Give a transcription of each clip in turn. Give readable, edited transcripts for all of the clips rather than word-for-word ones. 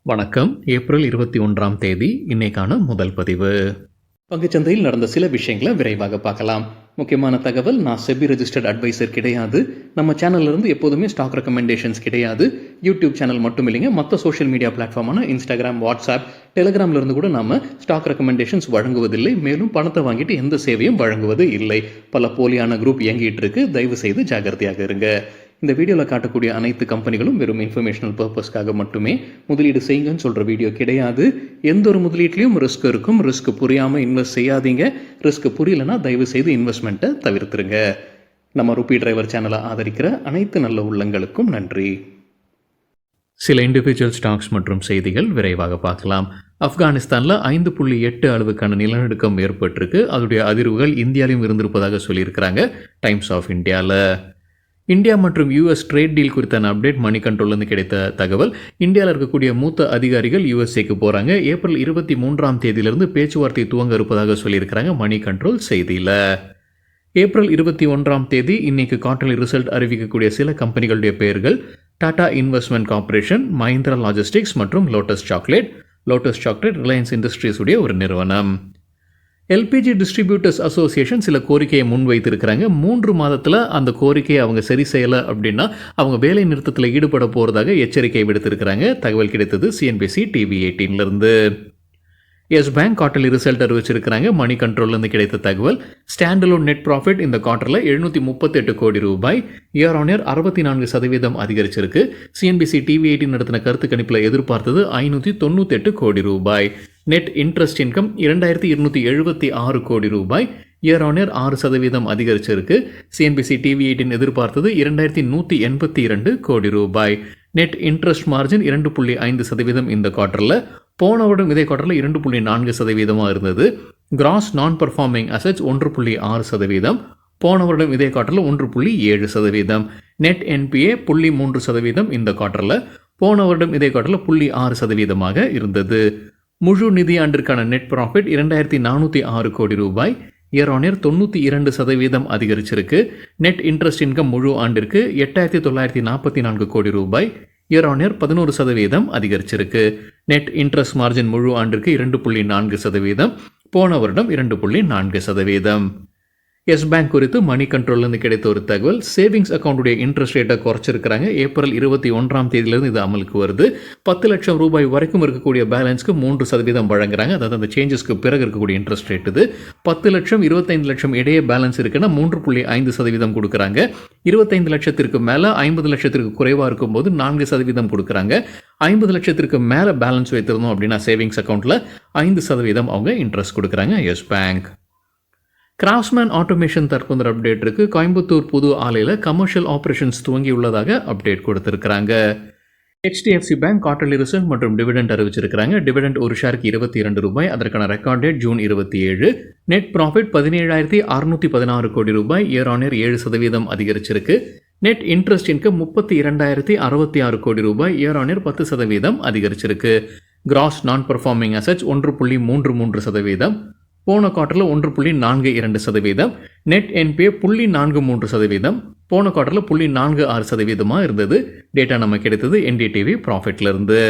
வணக்கம். ஏப்ரல் 21ஆம் தேதி இன்னைக்கான முதல் பதிவு. பங்குச்சந்தையில் நடந்த சில விஷயங்களை விரைவாக பார்க்கலாம். முக்கியமான தகவல், நான் செபி ரெஜிஸ்டர்ட் அட்வைசர் கிடையாது. நம்ம சேனல்ல இருந்து எப்போதுமே ஸ்டாக் ரெக்கமெண்டேஷன்ஸ் கிடையாது. யூடியூப் சேனல் மட்டும் இல்லைங்க, மற்ற சோஷியல் மீடியா பிளாட்ஃபார்மான இன்ஸ்டாகிராம், வாட்ஸ்அப், டெலிகிராம்ல இருந்து கூட நாம ஸ்டாக் ரெக்கமெண்டேஷன்ஸ் வழங்குவதில்லை. மேலும் பணத்தை வாங்கிட்டு எந்த சேவையும் வழங்குவது இல்லை. பல போலியான குரூப் இயங்கிட்டு இருக்கு. தயவு செய்து ஜாகிரதையாக இருங்க. இந்த வீடியோவில் காட்டக்கூடிய அனைத்து கம்பெனிகளும் வெறும் இன்ஃபர்மேஷனல் பர்பஸ்க்காக மட்டுமே முதலீடு செய்யுங்கன்னு சொல்கிற வீடியோ கிடையாது. எந்த ஒரு முதலீட்லையும் ரிஸ்க் இருக்கும். ரிஸ்க் புரியாமல் இன்வெஸ்ட் செய்யாதீங்க. ரிஸ்க் புரியலன்னா தயவு செய்து இன்வெஸ்ட்மெண்ட்டை தவிர்த்துருங்க. நம்ம ருபி டிரைவர் சேனலை ஆதரிக்கிற அனைத்து நல்ல உள்ளங்களுக்கும் நன்றி. சில இண்டிவிஜுவல் ஸ்டாக்ஸ் மற்றும் செய்திகள் விரைவாக பார்க்கலாம். ஆப்கானிஸ்தானில் 5.8 அளவுக்கான நிலநடுக்கம் ஏற்பட்டிருக்கு. அதோடைய அதிர்வுகள் இந்தியாவிலும் இருந்திருப்பதாக சொல்லியிருக்கிறாங்க டைம்ஸ் ஆஃப் இந்தியாவில். இந்தியா மற்றும் யூஎஸ் ட்ரேட் டீல் குறித்தான அப்டேட் மணி கண்ட்ரோல்லேருந்து கிடைத்த தகவல். இந்தியாவில் இருக்கக்கூடிய மூத்த அதிகாரிகள் யூஎஸ்ஏக்கு போகிறாங்க. ஏப்ரல் 23ஆம் தேதியிலிருந்து பேச்சுவார்த்தை துவங்க இருப்பதாக சொல்லியிருக்கிறாங்க மணி கண்ட்ரோல் செய்தியில். ஏப்ரல் 21ஆம் தேதி இன்னைக்கு குவார்டர்லி ரிசல்ட் அறிவிக்கக்கூடிய சில கம்பெனிகளுடைய பெயர்கள்: Tata investment corporation, Mahindra logistics மற்றும் Lotus chocolate. Lotus chocolate Reliance Industries உடைய ஒரு நிறுவனம். எல்பிஜி டிஸ்ட்ரிபியூட்டர்ஸ் அசோசியேஷன் சில கோரிக்கையை முன்வைத்திருக்கிறாங்க. 3 மாதத்தில் அந்த கோரிக்கையை அவங்க சரி செய்யலை அப்படின்னா அவங்க வேலை நிறுத்தத்தில் ஈடுபட போகிறதாக எச்சரிக்கை விடுத்திருக்கிறாங்க. தகவல் கிடைத்தது சிஎன்பிசி டிவி 18லிருந்து. எஸ் பேங்க் குவார்டர்லி ரிசல்ட் அறிவிச்சிருக்கிறாங்க மணி கண்ட்ரோல்லேருந்து கிடைத்த தகவல். ஸ்டாண்டலோன் நெட் ப்ராஃபிட் இந்த குவார்டரில் 738 கோடி ரூபாய், இயர் ஆன் இயர் 64% அதிகரிச்சிருக்கு. சிஎன்பிசி டிவி 18 நடத்தின கருத்து கணிப்பில் எதிர்பார்த்தது 598 கோடி ரூபாய். நெட் இன்ட்ரெஸ்ட் இன்கம் 2276 கோடி ரூபாய், இயர் ஆன் இயர் 6% அதிகரிச்சிருக்கு. சிஎன்பிசி டிவி 18 எதிர்பார்த்தது 2182 கோடி ரூபாய். நெட் இன்ட்ரெஸ்ட் மார்ஜின் 2.5% இந்த குவார்டரில். போன வருடம் இதே குவார்டரில் 2.4% இருந்தது. கிராஸ் நான் பர்ஃபார்மிங் அசெட்ஸ் 1.6%. போன வருடம் இதே குவார்டரில் 1.7%. நெட் என்பிஏ 0.3% இந்த குவார்டரில். போன வருடம் இதே குவார்டரில் 0.6% இருந்தது. முழு நிதியாண்டிற்கான நெட் ப்ராஃபிட் 2406 கோடி ரூபாய், இயர் ஆன் இயர் 92% அதிகரிச்சிருக்கு. நெட் இன்ட்ரெஸ்ட் இன்கம் முழு ஆண்டிற்கு 8944 கோடி ரூபாய், இயர் ஆன் இயர் 11% அதிகரிச்சிருக்கு. நெட் இன்ட்ரெஸ்ட் மார்ஜின் முழு ஆண்டிற்கு 2.4%, போன வருடம் 2.4%. எஸ் பேங்க் குறித்து மணி கண்ட்ரோல்லேருந்து கிடைத்த ஒரு தகவல். சேவிங்ஸ் அக்கௌண்ட்டுடைய இன்ட்ரெஸ்ட் ரேட்டை குறைச்சிருக்கிறாங்க. ஏப்ரல் 21ஆம் தேதியிலிருந்து இது அமலுக்கு வருது. 10 லட்சம் ரூபாய் வரைக்கும் இருக்கக்கூடிய பேலன்ஸ்க்கு 3% வழங்குறாங்க. அதாவது அந்த சேஞ்சஸ்க்கு பிறகு இருக்கக்கூடிய இன்ட்ரெஸ்ட் ரேட் இது. 10 லட்சம் 25 லட்சம் இடையே பேலன்ஸ் இருக்குன்னா 3.5% கொடுக்குறாங்க. 25 லட்சத்திற்கு மேலே 50 லட்சத்திற்கு குறைவாக இருக்கும்போது 4% கொடுக்குறாங்க. 50 லட்சத்திற்கு மேலே பேலன்ஸ் வைத்திருந்தோம் அப்படின்னா சேவிங்ஸ் அக்கௌண்ட்டில் 5% அவங்க இன்ட்ரெஸ்ட் கொடுக்குறாங்க எஸ் பேங்க். கிராஃப்ட்ஸ்மேன் ஆட்டோமேஷன் தற்போது அப்டேட் இருக்கு. கோயம்புத்தூர் புது ஆலையில் கமர்ஷியல் ஆபரேஷன்ஸ் துவங்கி உள்ளதாக அப்டேட் கொடுத்திருக்கிறாங்க. HDFC பேங்க் குவார்டர்லி ரிசல்ட் மற்றும் டிவிடெண்ட் அறிவிச்சிருக்கிறாங்க. டிவிடெண்ட் ஒரு ஷேருக்கு 22 ரூபாய். அதற்கான record date June 27. Net profit 17,616 crore ரூபாய், இயர் ஆன் இயர் 7% அதிகரிச்சிருக்கு. நெட் இன்ட்ரெஸ்ட் இன்கம் 32,066 கோடி ரூபாய், இயர் ஆன் இயர் 10% அதிகரிச்சிருக்கு. கிராஸ் நான் பர்ஃபார்மிங் அசெட்ஸ் 1.33%, போன குவார்டரில் 1.42%. நெட் என்பிஏ 0.43%, போன குவார்டரில் 0.46% இருந்தது. டேட்டா நமக்கு கிடைத்தது என்டிடிவி ப்ராஃபிட்லேருந்து.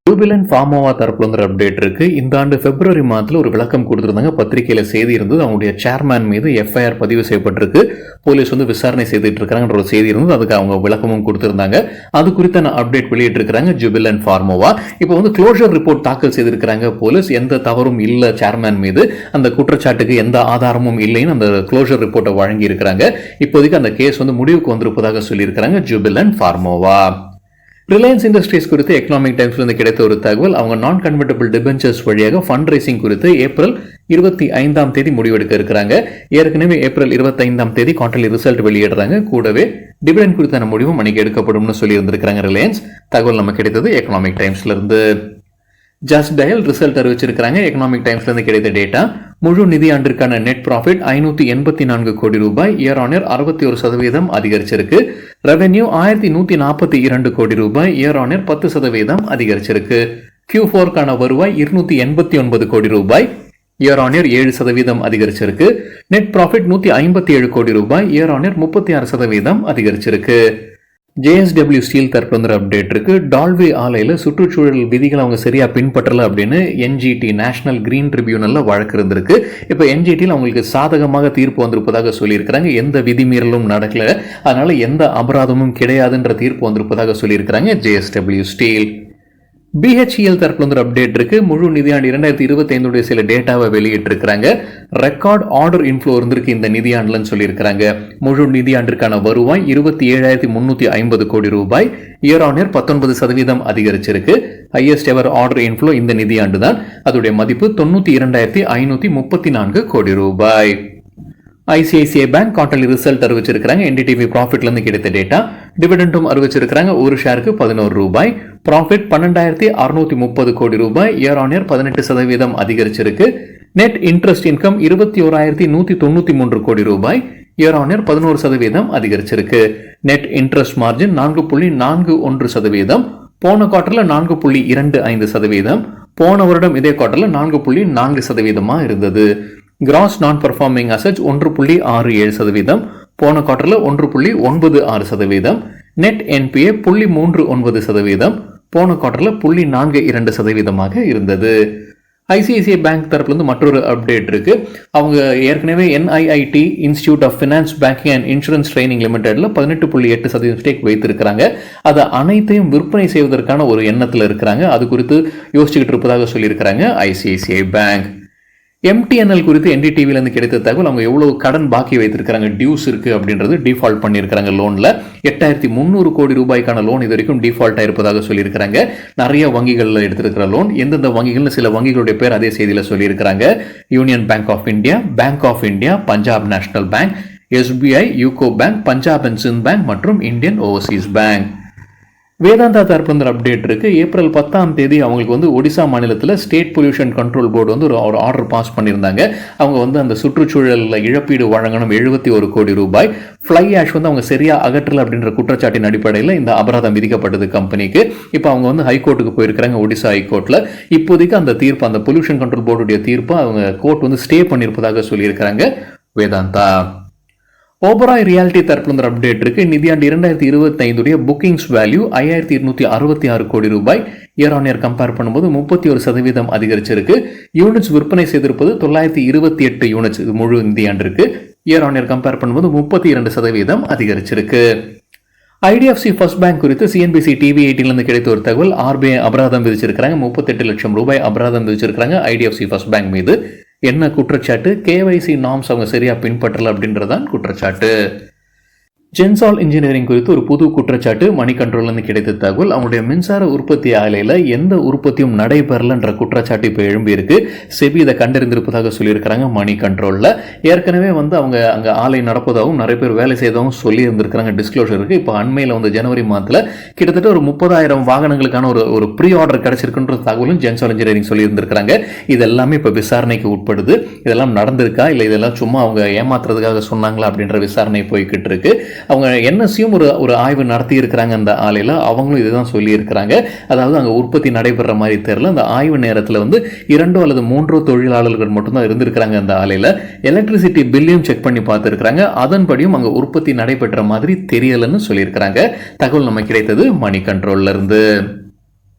ஜூபிலண்ட் ஃபார்மோவா தரப்புல அப்டேட் இருக்கு. இந்த ஆண்டு பிப்ரவரி மாதத்தில் ஒரு விளக்கம் கொடுத்திருந்தாங்க. பத்திரிகையில் செய்தி இருந்தது. அவங்களுடைய சேர்மேன் மீது எஃப்ஐஆர் பதிவு செய்யப்பட்டிருக்கு. போலீஸ் விசாரணை செய்துட்டு இருக்காங்கன்ற ஒரு செய்தி இருந்தது. அதுக்கு அவங்க விளக்கமும் கொடுத்திருந்தாங்க. அது குறித்தான அப்டேட் வெளியிட்டு இருக்காங்க ஜூபிலண்ட் ஃபார்மோவா. இப்போ க்ளோஷர் ரிப்போர்ட் தாக்கல் செய்திருக்கிறாங்க போலீஸ். எந்த தவறும் இல்லை சேர்மேன் மீது, அந்த குற்றச்சாட்டுக்கு எந்த ஆதாரமும் இல்லைன்னு அந்த க்ளோஷர் ரிப்போர்ட்டை வழங்கி இருக்கிறாங்க. இப்போதைக்கு அந்த கேஸ் முடிவுக்கு வந்திருப்பதாக சொல்லியிருக்கிறாங்க ஜூபிலண்ட் ஃபார்மோவா. ரிலையன்ஸ் இண்டஸ்ட்ரீஸ் குறித்து எக்கனாமிக் டைம்ஸ்லேருந்து கிடைத்த ஒரு தகவல். அவங்க நான் கன்வெர்ட்டபிள் டிபென்ச்சர்ஸ் வழியாக ஃபண்ட் ரைசிங் குறித்து ஏப்ரல் 25ஆம் தேதி முடிவெடுக்க இருக்கிறாங்க. ஏற்கனவே ஏப்ரல் 25ஆம் தேதி குவார்டர்லி ரிசல்ட் வெளியிடுறாங்க. கூடவே டிவிடெண்ட் குறித்தான முடிவும் மணிக்கு எடுக்கப்படும் சொல்லி இருந்திருக்கிறாங்க ரிலையன்ஸ். தகவல் நமக்கு கிடைத்தது எக்கனாமிக் டைம்ஸ்லேருந்து. ஜஸ்ட் டயல் ரிசல்ட் அறிவிச்சிருக்கிறாங்க. எக்கனாமிக் டைம்ஸ்லேருந்து கிடைத்த டேட்டா. முழு நிதியாண்டிற்கான நெட் ப்ராஃபிட் 584 கோடி ரூபாய், இயர் ஆன் இயர் 61% அதிகரிச்சிருக்கு. ரெவென்யூ 1142 கோடி ரூபாய், இயர் ஆன் இயர் 10% அதிகரிச்சிருக்கு. Q4க்கான வருவாய் 289 கோடி ரூபாய், இயர் ஆன் இயர் 7% அதிகரிச்சிருக்கு. நெட் ப்ராஃபிட் 157 கோடி ரூபாய், இயர் ஆன் இயர் 36% அதிகரிச்சிருக்கு. JSW ஸ்டீல் தரப்புல வந்து அப்டேட் இருக்கு. டால்வே ஆலையில சுற்றுச்சூழல் விதிகளை அவங்க சரியா பின்பற்றல அப்படின்னு NGT நேஷனல் கிரீன் ட்ரிபியூனல்ல வழக்கு இருந்திருக்கு. இப்ப NGTல அவங்களுக்கு சாதகமாக தீர்ப்பு வந்திருப்பதாக சொல்லியிருக்கிறாங்க. எந்த விதிமீறலும் நடக்கல, அதனால எந்த அபராதமும் கிடையாதுன்ற தீர்ப்பு வந்திருப்பதாக சொல்லியிருக்கிறாங்க JSW ஸ்டீல். BHEL தரப்புல வந்து அப்டேட் இருக்கு. முழு நிதியாண்டு 2025 சில டேட்டாவை வெளியிட்டிருக்கிறாங்க. ரெக்கார்ட் ஆர்டர் இன்ஃப்ளோ இருந்திருக்கு இந்த நிதியாண்டுலன்னு சொல்லியிருக்கிறாங்க. முழு நிதியாண்டிற்கான வருவாய் 27,350 கோடி ரூபாய், இயர் ஆன் இயர் 19% அதிகரிச்சிருக்கு. ஹையஸ்ட் எவர் ஆர்டர் இன்ஃப்ளோ இந்த நிதியாண்டு தான். அதோடைய மதிப்பு 92,534 கோடி ரூபாய். ICICI பேங்க் குவார்டர்லி ரிசல்ட் அறிவிச்சிருக்காங்க. NDTV ப்ராஃபிட்ல இருந்து கிடைத்த டேட்டா. டிவிடெண்டும் அறிவிச்சிருக்காங்க. ஒரு ஷேருக்கு 11 ரூபாய். ப்ராஃபிட் 12,630 கோடி ரூபாய், இயர் ஆன் இயர் 18% அதிகரிச்சிருக்கு. நெட் இன்ட்ரெஸ்ட் இன்கம் 21,193 கோடி ரூபாய், இயர் ஆன் இயர் 11% அதிகரிச்சிருக்கு. நெட் இன்ட்ரெஸ்ட் மார்ஜின் 4.41%, போன குவார்டர்ல 4.25%, போன வருடம் இதே குவார்டர்ல 4.4% இருந்தது. கிராஸ் நான் பர்ஃபார்மிங் அசெட்ஸ் 1.67%, போன குவார்டர்ல 1.96%. நெட் NPA 0.39%, போன குவார்டர்ல 0.42% இருந்தது. ICICI பேங்க் தரப்புல இருந்து மற்றொரு அப்டேட் இருக்கு. அவங்க ஏற்கனவே NIIT institute of finance banking and insurance training லிமிடெட்ல 18.8% ஸ்டேக் வைத்திருக்கிறாங்க. அதை அனைத்தையும் விற்பனை செய்வதற்கான ஒரு எண்ணத்தில் இருக்கிறாங்க. அது குறித்து யோசிச்சுக்கிட்டு இருப்பதாக சொல்லியிருக்கிறாங்க ICICI பேங்க். MTNL குறித்து NDTVல இருந்து கிடைத்த தகவல், அவங்க எவ்வளவு கடன் பாக்கி வைத்திருக்கிறாங்க, டியூஸ் இருக்கு அப்படின்றது, டிஃபால்ட் பண்ணியிருக்காங்க. லோன்ல 8,300 கோடி ரூபாய்க்கான லோன் இது வரைக்கும் டிஃபால்ட் ஆயிருப்பதாக சொல்லியிருக்கிறாங்க. நிறைய வங்கிகளில் எடுத்திருக்கிற லோன், எந்தெந்த வங்கிகள், சில வங்கிகளுடைய பேர் அதே செய்தியில சொல்லியிருக்கிறாங்க. Union Bank of India, Bank of India, Punjab National Bank, SBI, UCO Bank, Punjab and Sindh Bank மற்றும் இந்தியன் ஓவர்சீஸ் பேங்க். வேதாந்தா தரப்பு அப்டேட் இருக்கு. ஏப்ரல் 10 அவங்களுக்கு வந்து ஒடிசா மாநிலத்தில் ஸ்டேட் பொல்யூஷன் கண்ட்ரோல் போர்டு வந்து ஒரு ஆர்டர் பாஸ் பண்ணியிருந்தாங்க. அவங்க வந்து அந்த சுற்றுச்சூழலில் இழப்பீடு வழங்கணும் 71 கோடி ரூபாய். ஃப்ளை ஆஷ் வந்து அவங்க சரியா அகற்றல் அப்படின்ற குற்றச்சாட்டின் அடிப்படையில் இந்த அபராதம் விதிக்கப்பட்டது கம்பெனிக்கு. இப்போ அவங்க வந்து ஹைகோர்ட்டுக்கு போயிருக்கிறாங்க, ஒடிசா ஹைகோர்ட்ல. இப்போதைக்கு அந்த தீர்ப்பு, அந்த பொல்யூஷன் கண்ட்ரோல் போர்டுடைய தீர்ப்பு அவங்க கோர்ட் வந்து ஸ்டே பண்ணியிருப்பதாக சொல்லியிருக்கிறாங்க வேதாந்தா. ஓபராய் ரியாலிட்டி தரப்புல அப்டேட் இருக்கு. நிதியாண்டு 2025 புக்கிங்ஸ் வேல்யூ 5,266 கோடி ரூபாய், இயர் ஆன் இயர் கம்பேர் பண்ணும்போது 31% அதிகரிச்சிருக்கு. யூனிட்ஸ் விற்பனை செய்திருப்பது 928 யூனிட்ஸ் முழு நிதியாண்டிற்கு, இயர் ஆன் இயர் கம்பேர் பண்ணும்போது 32% அதிகரிச்சிருக்கு. IDFC ஃபர்ஸ்ட் பேங்க் குறித்து CNBC TV18 இருந்து கிடைத்த ஒரு தகவல். RBI அபராதம் விதிச்சிருக்காங்க. 38 லட்சம் ரூபாய் அபராதம் விதிச்சிருக்காங்க IDFC ஃபர்ஸ்ட் பேங்க் மீது. என்ன குற்றச்சாட்டு? KYC நார்ம்ஸ் அவங்க சரியா பின்பற்றல அப்படின்றதான் குற்றச்சாட்டு. ஜென்சால் இன்ஜினியரிங் குறித்து ஒரு புது குற்றச்சாட்டு மணி கண்ட்ரோல்லேருந்து கிடைத்த தகவல். அவங்களுடைய மின்சார உற்பத்தி ஆலையில் எந்த உற்பத்தியும் நடைபெறலன்ற குற்றச்சாட்டு இப்போ எழும்பியிருக்கு. செபி இதை கண்டறிந்திருப்பதாக சொல்லியிருக்கிறாங்க மணி கண்ட்ரோலில். ஏற்கனவே வந்து அவங்க அங்கே ஆலை நடப்பதாகவும் நிறைய பேர் வேலை செய்ததாகவும் சொல்லியிருந்திருக்கிறாங்க, டிஸ்க்ளோஷர் இருக்குது. இப்போ அண்மையில் வந்து ஜனவரி மாதத்தில் கிட்டத்தட்ட ஒரு 30,000 வாகனங்களுக்கான ஒரு ப்ரீ ஆர்டர் கிடைச்சிருக்குன்ற தகவலும் ஜென்சால் இன்ஜினியரிங் சொல்லியிருந்திருக்கிறாங்க. இது எல்லாமே இப்போ விசாரணைக்கு உட்படுது. இதெல்லாம் நடந்திருக்கா, இல்லை இதெல்லாம் சும்மா அவங்க ஏமாத்துறதுக்காக சொன்னாங்களா அப்படின்ற விசாரணை போய்கிட்டு இருக்கு. அவங்க NSCயும் ஒரு ஆய்வு நடத்தி இருக்கிறாங்க அந்த ஆலையில். அவங்களும் இதுதான் சொல்லி இருக்கிறாங்க. அதாவது அங்கே உற்பத்தி நடைபெற மாதிரி தெரியல. அந்த ஆய்வு நேரத்தில் வந்து 2 அல்லது 3 தொழிலாளர்கள் மட்டும்தான் இருந்திருக்கிறாங்க அந்த ஆலையில். எலக்ட்ரிசிட்டி பில்லையும் செக் பண்ணி பார்த்துருக்கிறாங்க. அதன்படியும் அங்கே உற்பத்தி நடைபெற்ற மாதிரி தெரியலன்னு சொல்லியிருக்கிறாங்க. தகவல் நம்ம கிடைத்தது மணி கண்ட்ரோல்ல இருந்து.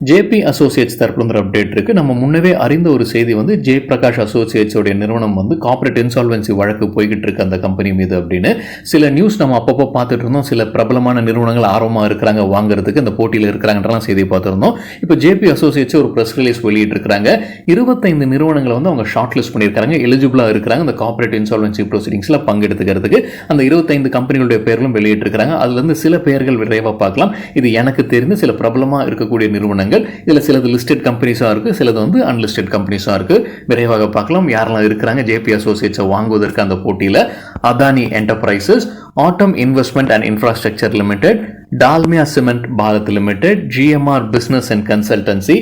JP அசோசியேட்ஸ் தரப்புல அப்டேட் இருக்கு. நம்ம முன்னவே அறிந்த ஒரு செய்தி வந்து ஜெயபிரகாஷ் அசோசியேட்ஸ் உடைய நிறுவனம் வந்து கார்ப்பரேட் இன்சால்வன்சி வழக்கு போய்கிட்டு இருக்கு அந்த கம்பெனி மீது அப்படின்னு சில நியூஸ் நம்ம அப்பப்போ பார்த்துட்டு இருந்தோம். சில பிரபலமான நிறுவனங்கள் ஆர்வமாக இருக்கிறாங்க வாங்குறதுக்கு, இந்த போட்டியில் இருக்கிறாங்கன்றலாம் செய்தி பார்த்துருந்தோம். இப்போ JP அசோசியேட்ஸ் ஒரு ப்ரெஸ் ரிலீஸ் வெளியிட்டு இருக்காங்க. 25 நிறுவனங்களை வந்து அவங்க ஷார்ட் லிஸ்ட் பண்ணியிருக்காங்க, எலிஜிபிளா இருக்கிறாங்க இந்த கார்ப்பரேட் இன்சால்வன்சி ப்ரொசீடிங்ஸ்ல பங்கெடுத்துக்கிறதுக்கு. அந்த 25 கம்பெனிகளுடைய பேர்களும் வெளியிட்டு இருக்காங்க. அதுல இருந்து சில பெயர்கள் விரைவாக பார்க்கலாம். இது எனக்கு தெரிந்து சில பிரபலமாக இருக்கக்கூடிய நிறுவனங்கள். இதுல சிலது லிஸ்டட் கம்பெனிஸா இருக்கு, சிலது வந்து அன்லிஸ்டட் கம்பெனிஸா இருக்கு. விரைவாக பார்க்கலாம் யாரெல்லாம் இருக்கிறாங்க JP அசோசியேட்ஸை வாங்குவதற்கு அந்த போட்டியில. Adani enterprises, Atom investment and infrastructure limited, Dalmia cement Bharat limited, GMR business and consultancy,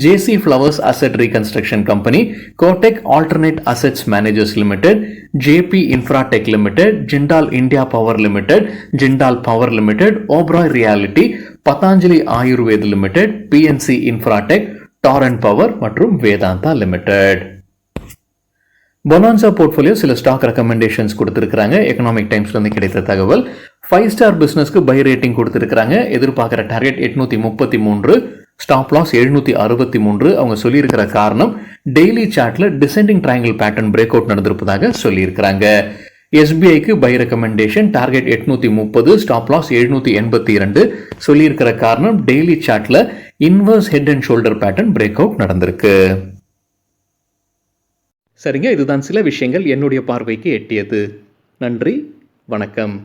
JC flowers asset reconstruction company, Kotak alternate assets managers limited, JP Infratech limited, Jindal India power limited, Jindal power limited, Oberoi realty, Patanjali Ayurved limited, PNC Infratech, Torrent power மற்றும் Vedanta limited. Bonanza portfolio சில stock recommendations கொடுத்துருக்காங்க. Economic டைம்ஸ்லேருந்து கிடைத்த தகவல். 5 star பிஸ்னஸ்க்கு buy rating கொடுத்துருக்காங்க. எதிர்பார்க்குற target 833, stop loss 763. அவங்க சொல்லியிருக்கிற காரணம் டெய்லி சார்ட்ல descending triangle pattern break out நடந்திருப்பதாக சொல்லியிருக்கிறாங்க. எஸ்பிஐக்கு buy recommendation target 830, stop loss 782. சொல்லியிருக்கிற காரணம் டெய்லி சார்ட்ல inverse head and shoulder pattern break out நடந்திருக்கு. சரிங்க, இதுதான் சில விஷயங்கள் என்னுடைய பார்வைக்கு எட்டியது. நன்றி, வணக்கம்.